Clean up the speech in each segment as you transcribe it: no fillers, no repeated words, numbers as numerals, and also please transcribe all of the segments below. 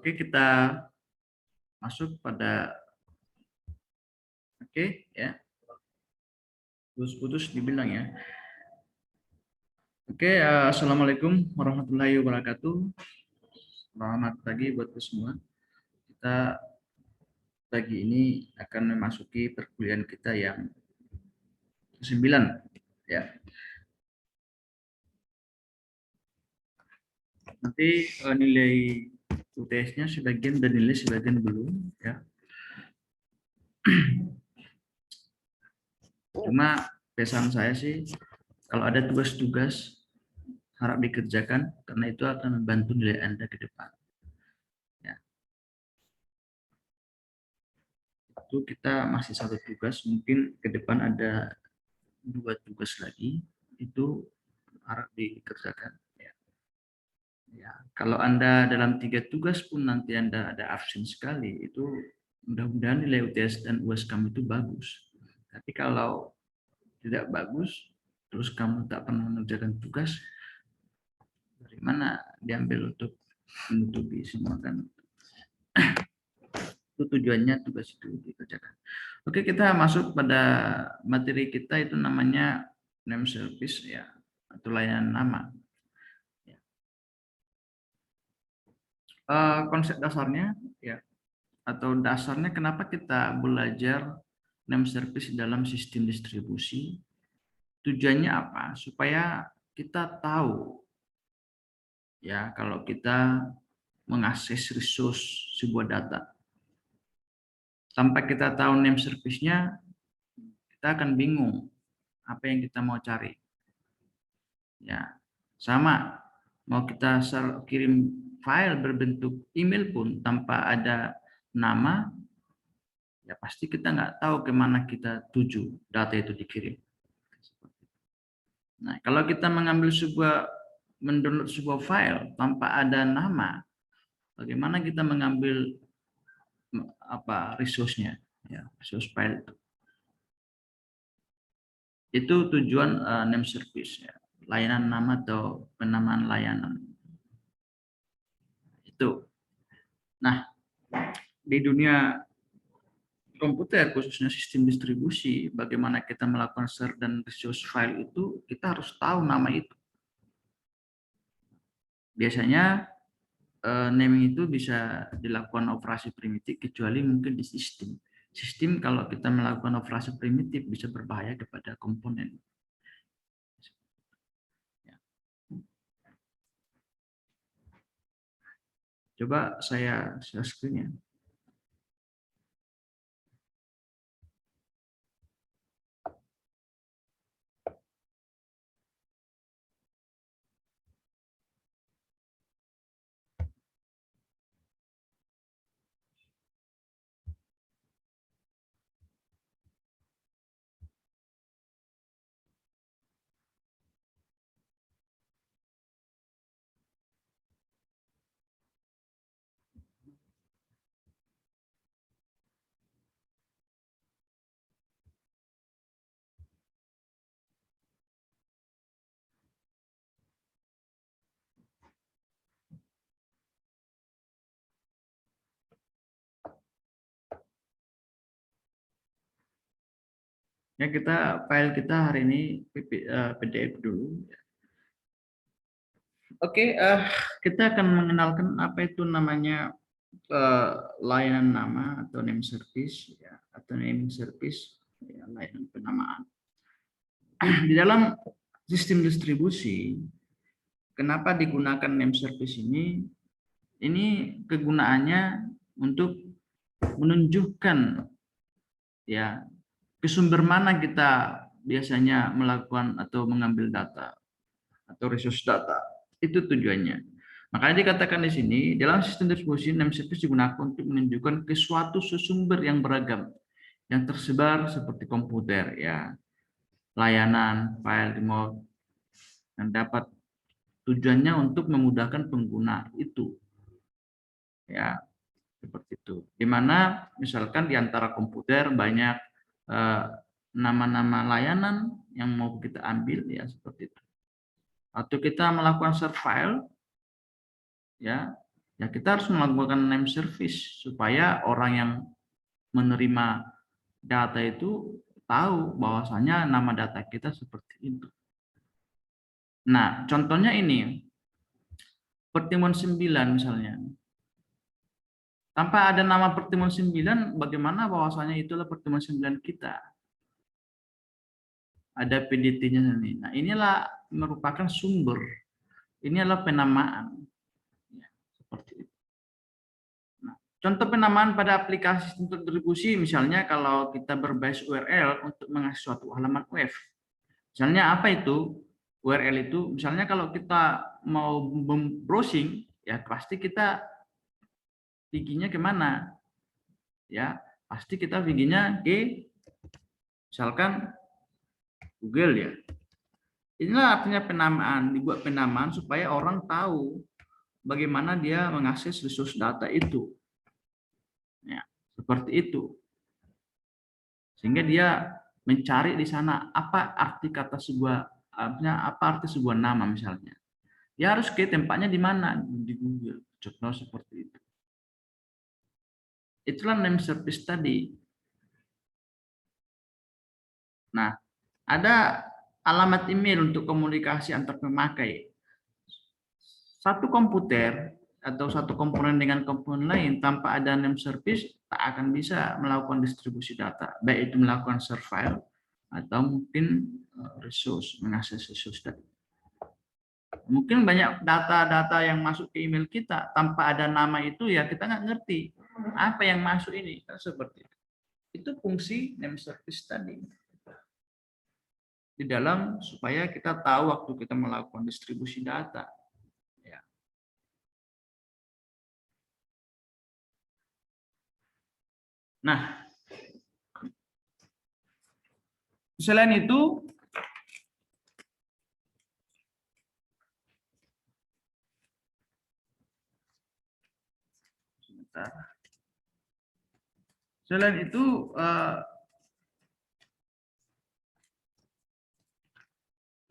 Oke, kita masuk pada ya. Putus-putus dibilang ya. Oke, assalamualaikum warahmatullahi wabarakatuh. Selamat pagi buat semua. Kita pagi ini akan memasuki perkuliahan kita yang ke-9 ya. Nanti nilai UTS-nya sebagian dan nilai sebagian belum ya. Cuma pesan saya sih kalau ada tugas-tugas harap dikerjakan karena itu akan membantu nilai Anda ke depan. Ya. Itu kita masih satu tugas, mungkin ke depan ada 2 tugas lagi, itu harap dikerjakan. Ya, kalau Anda dalam 3 tugas pun nanti Anda ada absen sekali, itu mudah-mudahan nilai UTS dan UAS kamu itu bagus. Tapi kalau tidak bagus, terus kamu tak pernah mengerjakan tugas, dari mana diambil untuk menutupi semua kan? Itu tujuannya tugas itu dikerjakan. Oke, kita masuk pada materi kita itu namanya name service ya, atau layanan nama. Konsep dasarnya ya, atau dasarnya kenapa kita belajar name service dalam sistem distribusi, tujuannya apa? Supaya kita tahu ya, kalau kita mengakses resource sebuah data tanpa kita tahu name service-nya, kita akan bingung apa yang kita mau cari ya. Sama, mau kita kirim file berbentuk email pun tanpa ada nama, ya pasti kita nggak tahu kemana kita tuju data itu dikirim. Nah, kalau kita mendownload sebuah file tanpa ada nama, bagaimana kita mengambil resource-nya, ya, resource file itu tujuan name service, ya, layanan nama atau penamaan layanan itu. Nah, di dunia komputer, khususnya sistem distribusi, bagaimana kita melakukan share dan resource file itu, kita harus tahu nama itu. Biasanya naming itu bisa dilakukan operasi primitif kecuali mungkin di sistem. Sistem kalau kita melakukan operasi primitif bisa berbahaya kepada komponen. Coba saya share screen-nya. Ya, file kita hari ini PDF dulu. Oke, kita akan mengenalkan apa itu namanya layanan nama atau name service, ya, atau naming service, ya, layanan penamaan. Di dalam sistem distribusi, kenapa digunakan name service ini? Ini kegunaannya untuk menunjukkan ya ke sumber mana kita biasanya melakukan atau mengambil data atau resource data. Itu tujuannya. Makanya dikatakan di sini, dalam sistem distribusi, name service digunakan untuk menunjukkan ke suatu sumber yang beragam, yang tersebar seperti komputer, ya, layanan, file, remote, yang dapat tujuannya untuk memudahkan pengguna itu. Ya, seperti itu. Di mana misalkan di antara komputer banyak nama-nama layanan yang mau kita ambil, ya, seperti itu. Atau kita melakukan share file, ya, Ya kita harus melakukan name service supaya orang yang menerima data itu tahu bahwasanya nama data kita seperti itu. Nah, contohnya ini, pertemuan 9 misalnya. Tanpa ada nama pertemuan 9, bagaimana bahwasanya itulah pertemuan 9 kita? Ada PDT-nya nih. Nah, inilah merupakan sumber. Ini adalah penamaan. Ya, seperti itu. Nah, contoh penamaan pada aplikasi untuk distribusi, misalnya kalau kita berbasis URL untuk mengakses suatu halaman web. Misalnya apa itu? URL itu, misalnya kalau kita mau browsing, ya pasti kita giginya kemana? Ya, pasti kita giginya ke misalkan Google ya. Inilah artinya penamaan, dibuat penamaan supaya orang tahu bagaimana dia mengakses resource data itu. Ya, seperti itu. Sehingga dia mencari di sana apa arti kata sebuah, artinya apa arti sebuah nama misalnya. Dia harus ke tempatnya di mana? Di Google. Contoh seperti itu. Itulah name service tadi. Nah, ada alamat email untuk komunikasi antar pemakai. Satu komputer atau satu komponen dengan komponen lain tanpa ada name service tak akan bisa melakukan distribusi data, baik itu melakukan share file atau mungkin resource, mengakses resource tadi. Mungkin banyak data-data yang masuk ke email kita tanpa ada nama itu ya kita nggak ngerti apa yang masuk ini, kan seperti itu. Itu fungsi name service tadi di dalam supaya kita tahu waktu kita melakukan distribusi data. Ya. Nah, selain itu selain itu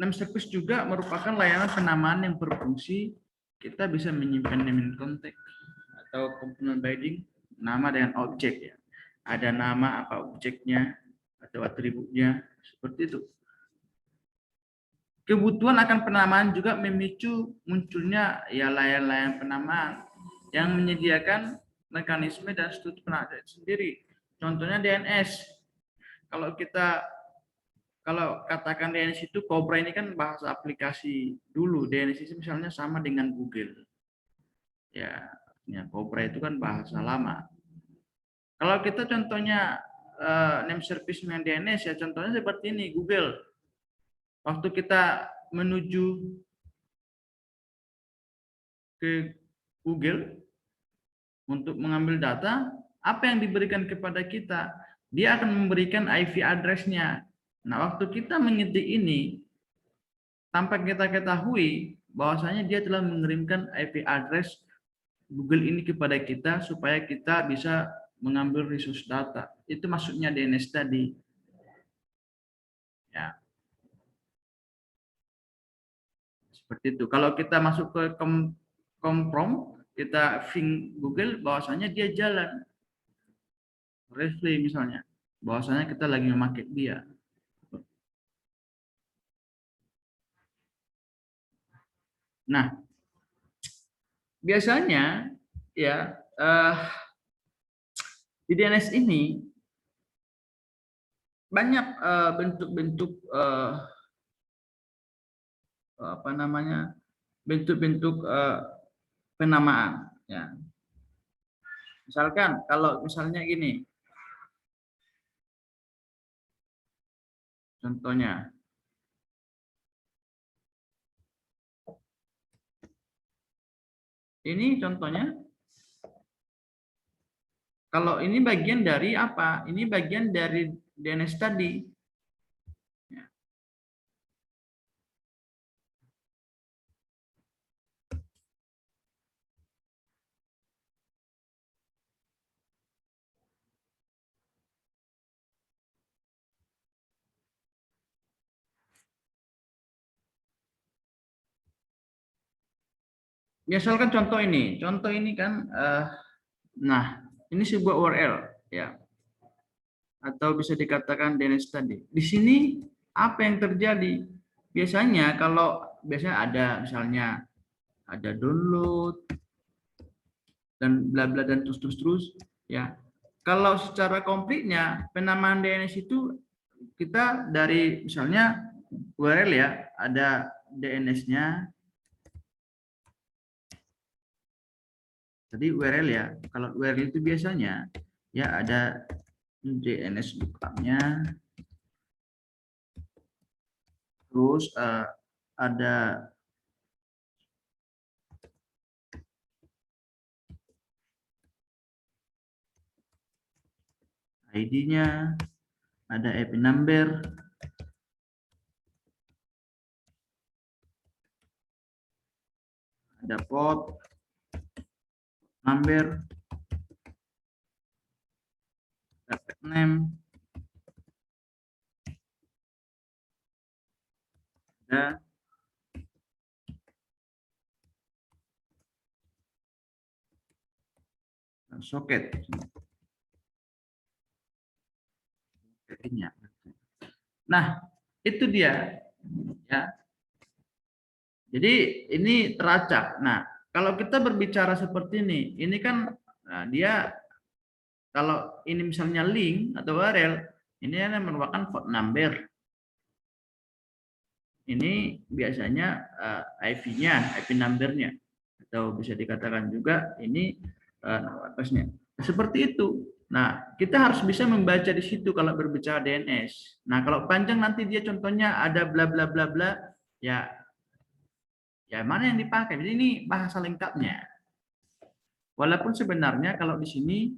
name service juga merupakan layanan penamaan yang berfungsi kita bisa menyimpan name contact atau component binding nama dengan objek ya. Ada nama apa objeknya atau atributnya seperti itu. Kebutuhan akan penamaan juga memicu munculnya ya layanan penamaan yang menyediakan mekanisme dan struktur penamaan sendiri. Contohnya DNS. Kalau kita katakan DNS itu Cobra ini kan bahasa aplikasi dulu. DNS itu misalnya sama dengan Google. Ya, Cobra itu kan bahasa lama. Kalau kita contohnya name service dengan DNS ya contohnya seperti ini Google. Waktu kita menuju ke Google untuk mengambil data, apa yang diberikan kepada kita? Dia akan memberikan IP address-nya. Nah, waktu kita mengetik ini, tanpa kita ketahui bahwasanya dia telah mengirimkan IP address Google ini kepada kita supaya kita bisa mengambil resource data. Itu maksudnya DNS tadi. Ya, seperti itu. Kalau kita masuk ke komprom, kita ping Google bahwasanya dia jalan. Replay misalnya. Bahwasanya kita lagi memakai dia. Nah, biasanya ya di DNS ini banyak bentuk-bentuk apa namanya bentuk-bentuk penamaan ya. Misalkan kalau misalnya gini contohnya ini contohnya kalau ini bagian dari apa? Ini bagian dari DNS tadi. Ya. misalkan contoh ini kan, nah ini sebuah URL ya, atau bisa dikatakan DNS tadi. Di sini apa yang terjadi? Biasanya biasanya ada misalnya ada download dan bla bla dan terus ya. Kalau secara komplitnya penamaan DNS itu kita dari misalnya URL ya, ada DNS-nya. Tadi URL ya. Kalau URL itu biasanya ya ada DNS lookup-nya, terus ada ID-nya, ada IP number, ada port number, ada pet name, ada soket. Nah, itu dia ya. Jadi ini teracak. Nah, kalau kita berbicara seperti ini kan dia kalau ini misalnya link atau URL, ini merupakan port number. Ini biasanya IP-nya, IP number-nya, atau bisa dikatakan juga ini address-nya. Seperti itu. Nah, kita harus bisa membaca di situ kalau berbicara DNS. Nah, kalau panjang nanti dia contohnya ada bla bla bla bla, ya mana yang dipakai. Jadi ini bahasa lengkapnya. Walaupun sebenarnya kalau di sini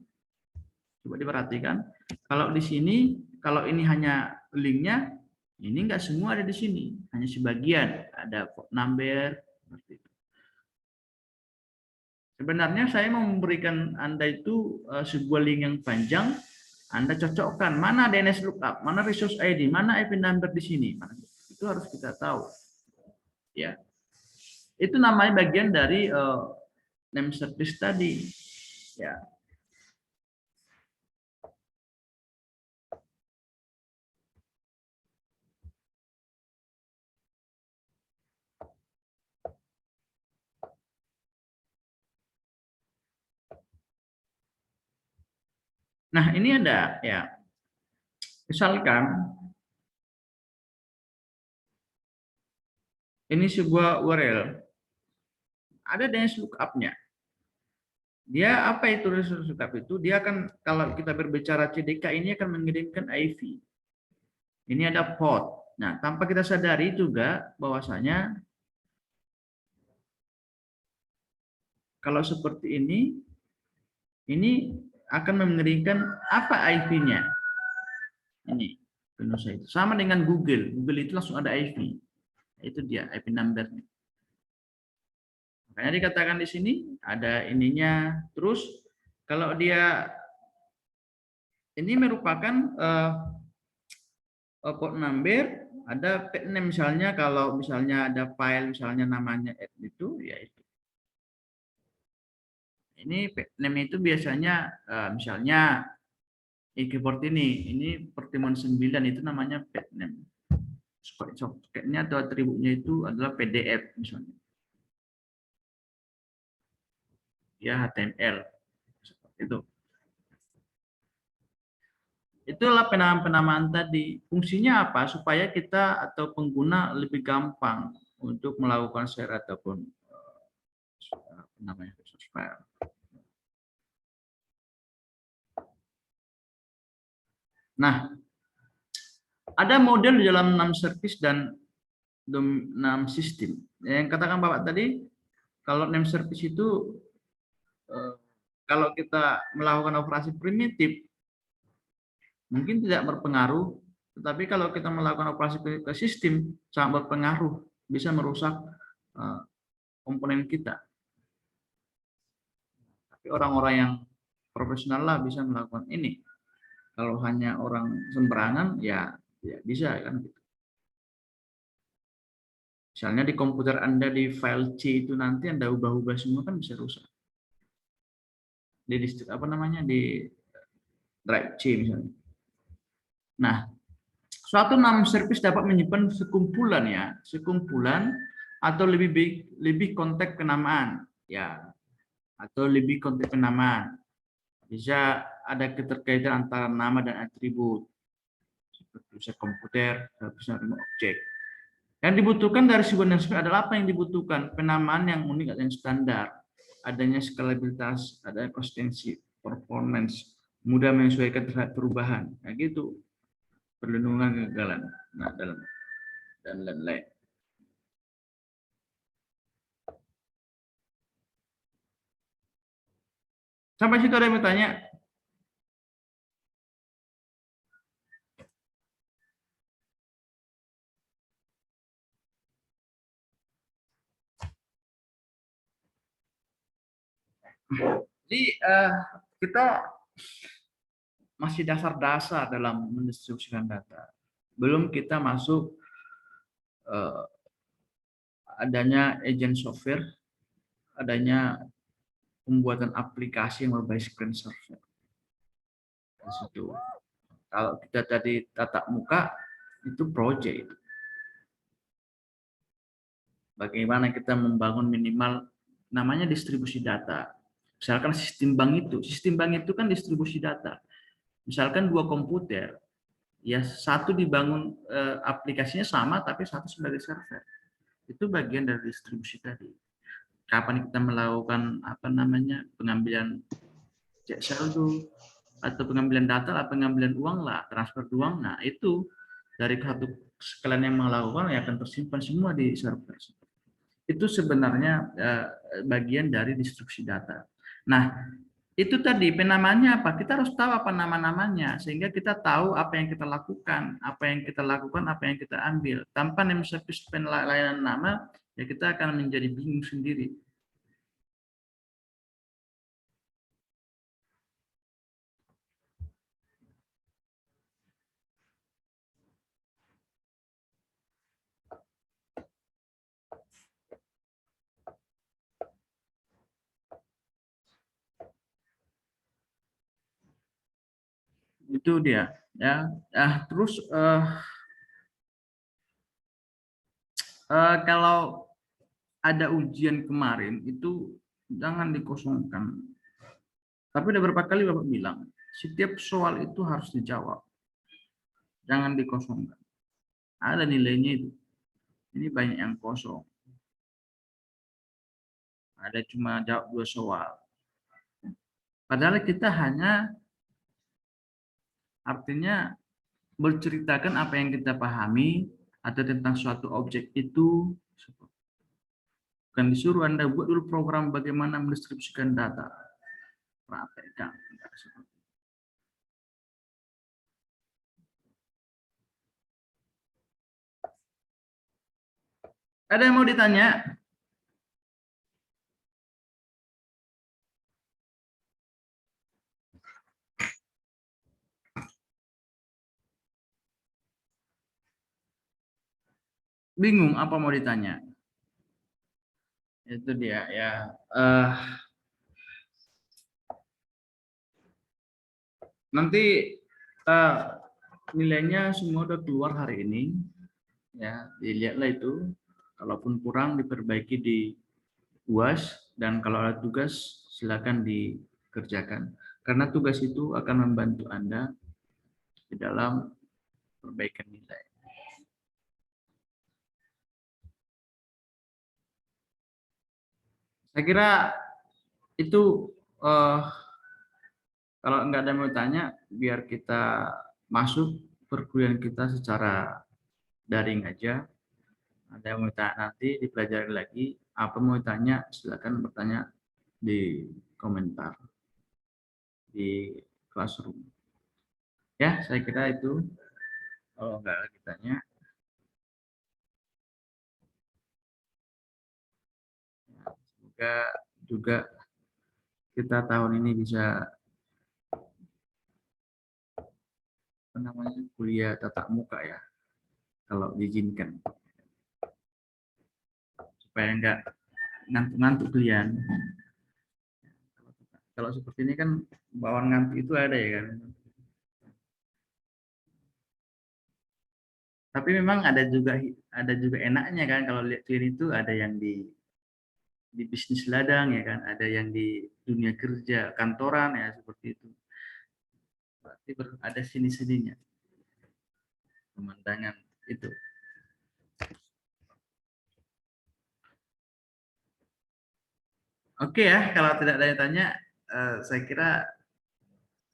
coba diperhatikan, kalau di sini kalau ini hanya linknya, ini enggak semua ada di sini, hanya sebagian ada port number seperti itu. Sebenarnya saya mau memberikan Anda itu sebuah link yang panjang, Anda cocokkan mana DNS lookup, mana resource ID, mana IP number di sini. Itu harus kita tahu. Ya. Itu namanya bagian dari name service tadi. Ya. Nah, ini ada ya. Misalkan ini sebuah URL. Ada DNS lookup-nya. Dia apa itu resource lookup itu? Dia akan kalau kita berbicara CDK ini akan mengirimkan IV. Ini ada port. Nah, tanpa kita sadari juga bahwasanya kalau seperti ini akan mengirimkan apa IP-nya. Ini itu sama dengan Google. Google itu langsung ada IP. Itu dia IP number-nya. Makanya dikatakan di sini ada ininya. Terus kalau dia ini merupakan port number, ada pet name misalnya kalau misalnya ada file misalnya namanya itu ya itu. Ini pet name itu biasanya misalnya keyboard ini pertemuan 9 itu namanya pet name. Soketnya atau atributnya itu adalah PDF misalnya. Ya HTML seperti itu. Itulah penamaan-penamaan tadi. Fungsinya apa? Supaya kita atau pengguna lebih gampang untuk melakukan share ataupun namanya resource file. Nah, ada model di dalam NAM service dan NAM system. Yang katakan Bapak tadi, kalau NAM service itu kalau kita melakukan operasi primitif mungkin tidak berpengaruh, tetapi kalau kita melakukan operasi ke sistem sangat berpengaruh, bisa merusak komponen kita. Tapi orang-orang yang profesional lah bisa melakukan ini. Kalau hanya orang sembarangan ya bisa kan gitu. Misalnya di komputer Anda di file C itu nanti Anda ubah-ubah semua kan bisa rusak. Di distrik apa namanya di drive C misalnya. Nah, suatu nama service dapat menyimpan sekumpulan ya, sekumpulan atau lebih konteks penamaan ya, atau lebih konteks penamaan. Bisa ada keterkaitan antara nama dan atribut seperti bisa komputer, bisa objek. Yang dibutuhkan dari sebuah NetSuite adalah apa yang dibutuhkan? Penamaan yang unik atau yang standar, adanya skalabilitas, adanya konsistensi, performance, mudah menyesuaikan terhadap perubahan. Nah gitu, perlindungan kegagalan, nah dalam dan lain-lain. Sampai situ ada yang bertanya? Jadi kita masih dasar-dasar dalam mendistribusikan data. Belum kita masuk eh, adanya agent software, adanya pembuatan aplikasi yang berbasis screen server. Di situ. Kalau kita tadi tatap muka itu project. Bagaimana kita membangun minimal namanya distribusi data. Misalkan sistem bank itu kan distribusi data. Misalkan dua komputer, ya satu dibangun aplikasinya sama tapi satu sebagai server. Itu bagian dari distribusi tadi. Kapan kita melakukan apa namanya pengambilan cek saldo atau pengambilan data atau pengambilan uang lah, transfer uang. Nah, itu dari satu sekalian yang melakukan ya akan tersimpan semua di server. Itu sebenarnya bagian dari distribusi data. Nah, itu tadi penamanya apa? Kita harus tahu apa nama-namanya sehingga kita tahu apa yang kita lakukan, apa yang kita ambil. Tanpa name service layanan nama, ya kita akan menjadi bingung sendiri. Itu dia, ya. Terus kalau ada ujian kemarin itu jangan dikosongkan. Tapi udah berapa kali Bapak bilang, setiap soal itu harus dijawab. Jangan dikosongkan. Ada nilainya itu. Ini banyak yang kosong. Ada cuma jawab 2 soal. Padahal kita hanya artinya berceritakan apa yang kita pahami atau tentang suatu objek itu. Bukan disuruh Anda buat dulu program bagaimana mendistribusikan data. Praktekkan. Ada yang mau ditanya? Bingung apa mau ditanya? Itu dia ya. Nanti uh, nilainya semua udah keluar hari ini. Ya, dilihatlah itu. Kalaupun kurang diperbaiki di UAS dan kalau ada tugas silakan dikerjakan. Karena tugas itu akan membantu Anda di dalam perbaikan nilai. Saya kira itu kalau nggak ada yang mau tanya, biar kita masuk perkuliahan kita secara daring aja. Ada yang mau tanya nanti dipelajari lagi. Apa mau tanya silakan bertanya di komentar di classroom. Ya, saya kira itu. Kalau nggak lagi tanya, semoga juga kita tahun ini bisa apa namanya kuliah tatap muka ya, kalau diizinkan. supaya nggak ngantuk-ngantuk kalian. Kalau seperti ini kan bawaan ngantuk itu ada ya kan. Tapi memang ada juga enaknya kan kalau lihat klien itu ada yang di bisnis ladang ya kan, ada yang di dunia kerja kantoran ya seperti itu. Berarti ada sini-sininya pemandangan itu. Oke ya, kalau tidak ada yang tanya, saya kira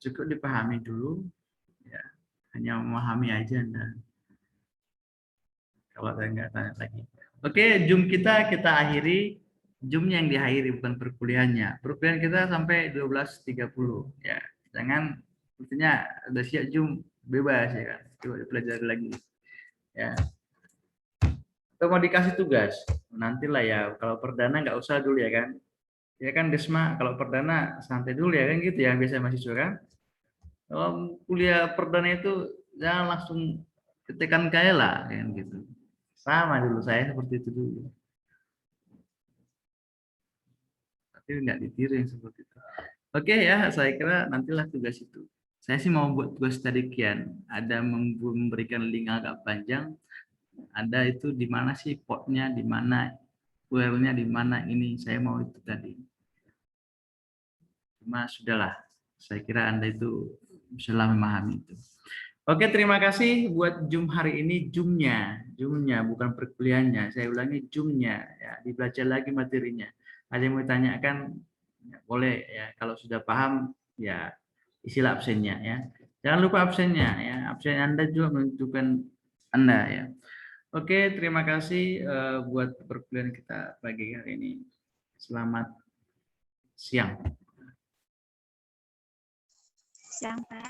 cukup dipahami dulu. Ya, hanya memahami aja Anda. Kalau saya nggak tanya lagi. Oke, Zoom kita akhiri. Zoom-nya yang diakhiri bukan perkuliahannya. Perkuliahan kita sampai 12.30 ya. Jangan artinya udah siap Zoom bebas ya kan. Coba dipelajari lagi ya. Atau mau dikasih tugas nantilah ya. Kalau perdana nggak usah dulu ya kan. Ya kan Desma, kalau perdana santai dulu ya kan gitu ya biasa mahasiswa kan. Kalau kuliah perdana itu jangan langsung ketekan kaya lah kan gitu. Sama dulu saya seperti itu dulu. Tapi nggak ditiru yang seperti itu. Oke ya, saya kira nantilah tugas itu. Saya sih mau buat tugas tadi kian. Ada memberikan link agak panjang. Ada itu di mana sih potnya, di mana URL-nya, di mana ini. Saya mau itu tadi. Cuma sudahlah. Saya kira Anda itu bisa memahami itu. Oke, terima kasih buat Zoom hari ini. Zoom-nya bukan perkuliahannya. Saya ulangi Zoom-nya ya, dibaca lagi materinya. Ada yang mau ditanyakan ya, boleh ya. Kalau sudah paham ya isilah absennya ya. Jangan lupa absennya ya. Absen Anda juga menentukan Anda ya. Oke, terima kasih buat perkuliahan kita pagi hari ini. Selamat siang. Siang, Pak.